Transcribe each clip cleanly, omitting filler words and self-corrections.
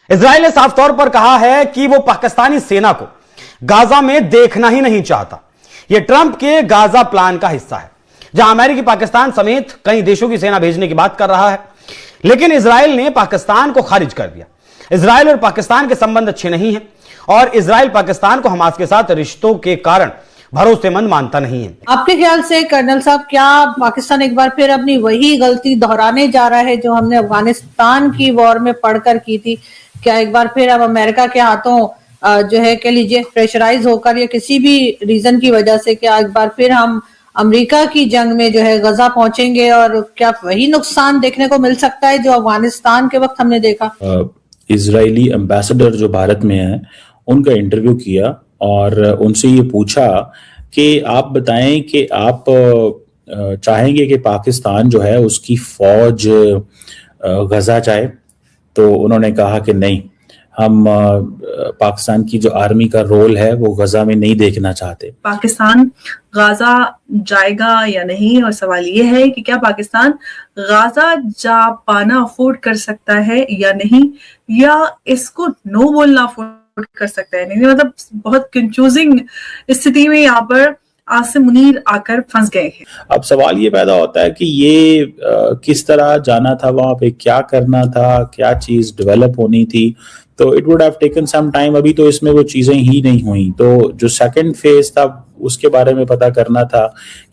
Israel ने साफ तौर पर कहा है कि वो पाकिस्तानी सेना को गाजा में देखना ही नहीं चाहता। यह ट्रंप के गाजा प्लान का हिस्सा है, जहां अमेरिकी पाकिस्तान समेत कई देशों की सेना भेजने की बात कर रहा है, लेकिन इजराइल ने पाकिस्तान को खारिज कर दिया। इजराइल और पाकिस्तान के संबंध अच्छे नहीं हैं और इजराइल पाकिस्तान को हमास के साथ रिश्तों के कारण भरोसेमंद मानता नहीं है। आपके ख्याल से कर्नल साहब, क्या पाकिस्तान एक बार फिर अपनी वही गलती दोहराने जा रहा है जो हमने अफगानिस्तान की वॉर में पढ़कर की थी? क्या एक बार फिर अब अमेरिका के हाथों जो है कह लीजिए प्रेशराइज होकर या किसी भी रीजन की वजह से, क्या एक बार फिर हम अमेरिका की जंग में जो है गजा पहुंचेंगे और क्या वही नुकसान देखने को मिल सकता है जो अफगानिस्तान के वक्त हमने देखा? इजरायली एम्बेसडर जो भारत में है उनका इंटरव्यू किया और उनसे ये पूछा कि आप बताएं कि आप चाहेंगे कि पाकिस्तान जो है उसकी फौज गजा जाए, तो उन्होंने कहा कि नहीं, हम पाकिस्तान की जो आर्मी का रोल है वो गजा में नहीं देखना चाहते। पाकिस्तान गाजा जाएगा या नहीं, और सवाल ये है कि क्या पाकिस्तान गाजा जा पाना अफोर्ड कर सकता है या नहीं, या इसको नो बोलना अफोर्ड कर सकता है नहीं। मतलब बहुत कंफ्यूजिंग स्थिति में यहाँ पर आसिम मुनीर आकर फंस गए हैं। अब सवाल ये पैदा होता है कि ये किस तरह जाना था वहां पे, क्या करना था, क्या चीज डेवलप होनी थी, तो it would have taken some time. अभी तो इसमें वो चीजें ही नहीं हुई, तो जो सेकंड फेज था उसके बारे में पता करना था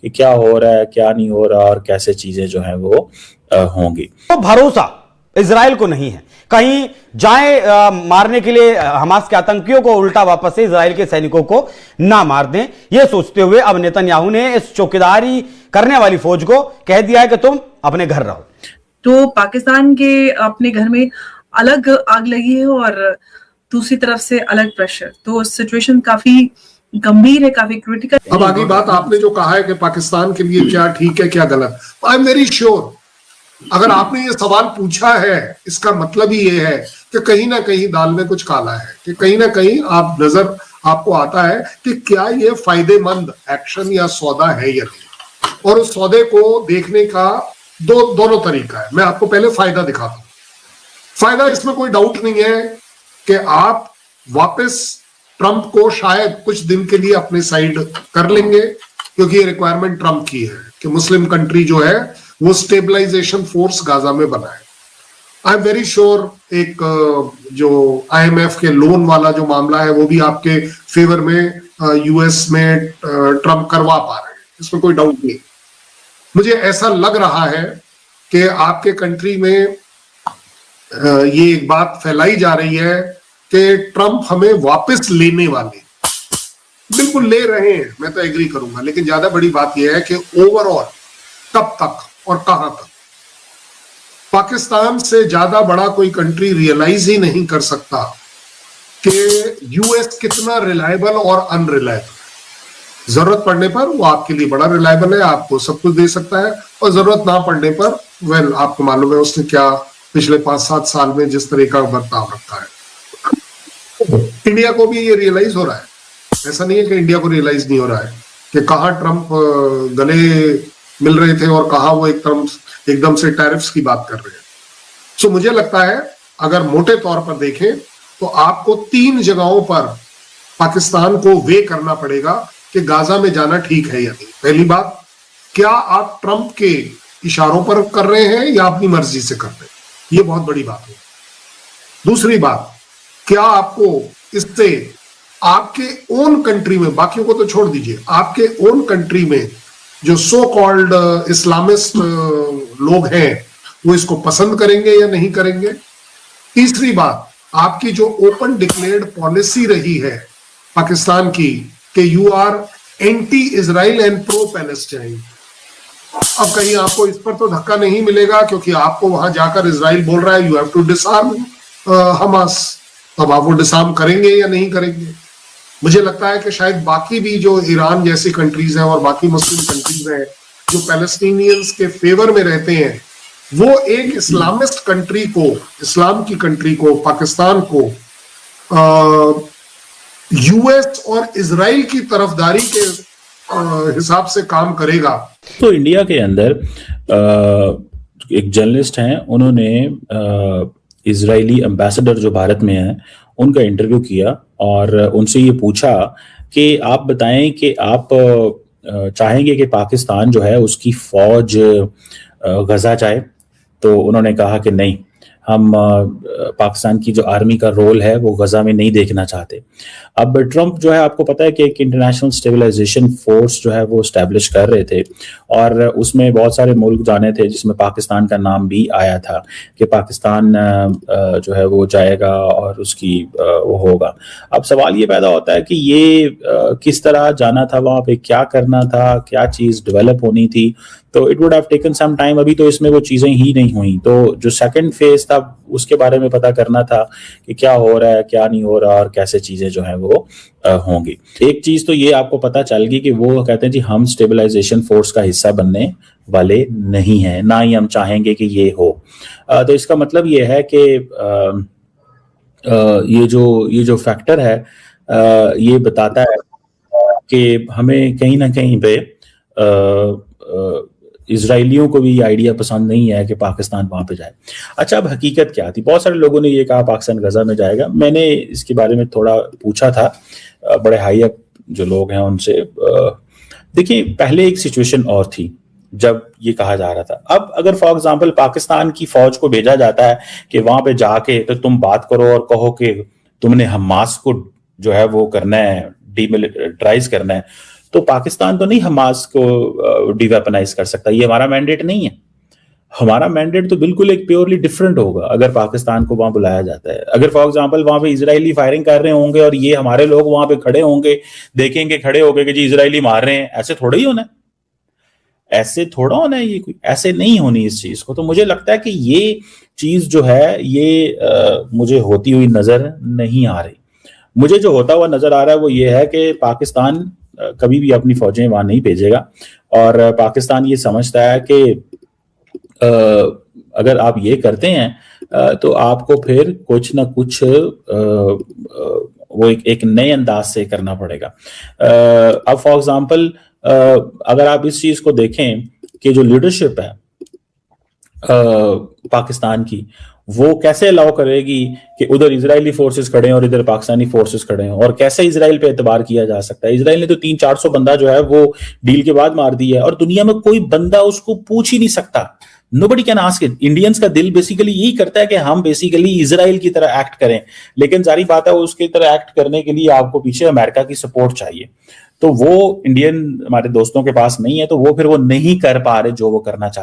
कि क्या हो रहा है, क्या नहीं हो रहा और कैसे चीजें जो है वो होंगी। तो भरोसा इजराइल को नहीं है कहीं जाए मारने के लिए हमास के आतंकियों को, उल्टा वापस से इजराइल के सैनिकों को ना मार दें। यह सोचते हुए अब नेतन्याहू ने इस चौकीदारी करने वाली फौज को कह दिया है कि तुम अपने घर रहो। तो पाकिस्तान के अपने घर में अलग आग लगी है और दूसरी तरफ से अलग प्रेशर, तो सिचुएशन काफी गंभीर है, काफी क्रिटिकल। अब आगे बात आपने जो कहा है कि पाकिस्तान के लिए क्या ठीक है क्या गलत, आई एम वेरी श्योर अगर आपने ये सवाल पूछा है इसका मतलब ही ये है कि कहीं ना कहीं दाल में कुछ काला है, कि कहीं ना कहीं आप नजर आपको आता है कि क्या ये फायदेमंद एक्शन या सौदा है या नहीं। और उस सौदे को देखने का दोनों तरीका है। मैं आपको पहले फायदा दिखाता हूं। फायदा इसमें कोई डाउट नहीं है कि आप वापस ट्रंप को शायद कुछ दिन के लिए अपने साइड कर लेंगे, क्योंकि ये रिक्वायरमेंट ट्रंप की है कि मुस्लिम कंट्री जो है वो स्टेबलाइजेशन फोर्स गाजा में बनाए। आई एम वेरी श्योर एक जो IMF के लोन वाला जो मामला है वो भी आपके फेवर में US में ट्रंप करवा पा रहे हैं, इसमें कोई डाउट नहीं। मुझे ऐसा लग रहा है कि आपके कंट्री में ये एक बात फैलाई जा रही है कि ट्रंप हमें वापस लेने वाले, बिल्कुल ले रहे हैं, मैं तो एग्री करूंगा, लेकिन ज्यादा बड़ी बात यह है कि ओवरऑल कब तक और कहां तक। पाकिस्तान से ज्यादा बड़ा कोई कंट्री रियलाइज ही नहीं कर सकता कि US कितना रिलायबल और अनरिलायबल। जरूरत पड़ने पर वो आपके लिए बड़ा रिलायबल है, आपको सब कुछ दे सकता है, और जरूरत ना पड़ने पर वेल आपको मालूम है उसने क्या पिछले 5-7 साल में जिस तरह का बर्ताव रखा है। इंडिया को भी ये रियलाइज हो रहा है, ऐसा नहीं है कि इंडिया को रियलाइज नहीं हो रहा है कि कहां ट्रंप गले मिल रहे थे और कहा वो एकदम से टैरिफ्स की बात कर रहे हैं। सो मुझे लगता है अगर मोटे तौर पर देखें तो आपको 3 जगहों पर पाकिस्तान को वे करना पड़ेगा कि गाजा में जाना ठीक है या नहीं। पहली बात, क्या आप ट्रंप के इशारों पर कर रहे हैं या अपनी मर्जी से कर रहे हैं, ये बहुत बड़ी बात है। दूसरी बात, क्या आपको इससे आपके ओन कंट्री में, बाकियों को तो छोड़ दीजिए, आपके ओन कंट्री में जो सो कॉल्ड इस्लामिस्ट लोग हैं वो इसको पसंद करेंगे या नहीं करेंगे। तीसरी बात, आपकी जो ओपन डिक्लेयर्ड पॉलिसी रही है पाकिस्तान की कि you are anti Israel and pro Palestine, अब कहीं आपको इस पर तो धक्का नहीं मिलेगा, क्योंकि आपको वहां जाकर इजराइल बोल रहा है you have to disarm Hamas. अब आप वो डिसआर्म करेंगे या नहीं करेंगे। मुझे लगता है कि शायद बाकी भी जो ईरान जैसी कंट्रीज हैं और बाकी मुस्लिम कंट्रीज हैं जो पैलेस्टीनियंस के फेवर में रहते हैं, वो एक इस्लामिस्ट कंट्री को, इस्लाम की कंट्री को, पाकिस्तान को US और इजराइल की तरफदारी के हिसाब से काम करेगा। तो इंडिया के अंदर एक जर्नलिस्ट हैं, उन्होंने इजरायली एम्बेसडर जो भारत में है उनका इंटरव्यू किया और उनसे ये पूछा कि आप बताएं कि आप चाहेंगे कि पाकिस्तान जो है उसकी फौज गजा जाए। तो उन्होंने कहा कि नहीं, हम पाकिस्तान की जो आर्मी का रोल है वो गजा में नहीं देखना चाहते। अब ट्रंप जो है, आपको पता है कि एक इंटरनेशनल स्टेबलाइजेशन फोर्स जो है वो स्टैब्लिश कर रहे थे और उसमें बहुत सारे मुल्क जाने थे जिसमें पाकिस्तान का नाम भी आया था कि पाकिस्तान जो है वो जाएगा और उसकी वो होगा। अब सवाल ये पैदा होता है कि ये किस तरह जाना था वहां पे, क्या करना था, क्या चीज डेवलप होनी थी। तो it would have taken some time. अभी तो इसमें वो चीजें ही नहीं हुई। तो जो सेकंड फेज था उसके बारे में पता करना था कि क्या हो रहा है, क्या नहीं हो रहा और कैसे चीजें जो है वो होंगी। एक चीज तो ये आपको पता चल गई कि वो कहते हैं जी हम स्टेबलाइजेशन फोर्स का हिस्सा बनने वाले नहीं हैं, ना ही हम चाहेंगे कि ये हो। तो इसका मतलब ये है कि ये जो फैक्टर है ये बताता है कि हमें कहीं ना कहीं पे इजराइलियों को भी ये आइडिया पसंद नहीं है कि पाकिस्तान वहां पे जाए। अच्छा, अब हकीकत क्या थी? बहुत सारे लोगों ने ये कहा पाकिस्तान गजा में जाएगा। मैंने इसके बारे में थोड़ा पूछा था बड़े हाई अप जो लोग हैं उनसे। देखिए, पहले एक सिचुएशन और थी जब ये कहा जा रहा था। अब अगर फॉर एग्जांपल पाकिस्तान की फौज को भेजा जाता है कि वहां पे जाके तो तुम बात करो और कहो कि तुमने हमास को जो है वो करना है, डीमिलिटराइज करना है, तो पाकिस्तान तो नहीं हमास को डिवेपनाइज कर सकता। ये हमारा मैंडेट नहीं है। हमारा मैंडेट तो बिल्कुल एक प्योरली डिफरेंट होगा अगर पाकिस्तान को वहां बुलाया जाता है। अगर फॉर एग्जांपल वहां पे इजरायली फायरिंग कर रहे होंगे और ये हमारे लोग वहां पे खड़े होंगे, देखेंगे खड़े होंगे कि जी इजरायली मार रहे हैं, ऐसे थोड़ा ही होना है, ऐसे थोड़ा होना है, ये कोई ऐसे नहीं होनी इस चीज को। तो मुझे लगता है कि ये चीज जो है ये मुझे होती हुई नजर नहीं आ रही। मुझे जो होता हुआ नजर आ रहा है वो ये है कि पाकिस्तान कभी भी अपनी फौजें वहां नहीं भेजेगा और पाकिस्तान ये समझता है कि अगर आप ये करते हैं तो आपको फिर कुछ ना कुछ वो एक नए अंदाज से करना पड़ेगा। अब फॉर एग्जांपल अगर आप इस चीज को देखें कि जो लीडरशिप है पाकिस्तान की, वो कैसे अलाउ करेगी कि उधर इजरायली फोर्सेस खड़े हैं और इधर पाकिस्तानी फोर्सेस खड़े हैं, और कैसे इजराइल पे एतबार किया जा सकता है? इजराइल ने तो 300-400 बंदा जो है वो डील के बाद मार दिया है और दुनिया में कोई बंदा उसको पूछ ही नहीं सकता। Nobody can ask it. Indians का दिल बेसिकली यही करता है कि हम बेसिकली इजराइल की तरह एक्ट करें, लेकिन जारी बात है उसकी तरह एक्ट करने के लिए आपको पीछे अमेरिका की सपोर्ट चाहिए। तो वो इंडियन हमारे दोस्तों के पास नहीं है, तो वो फिर वो नहीं कर पा रहे जो वो करना चाहते।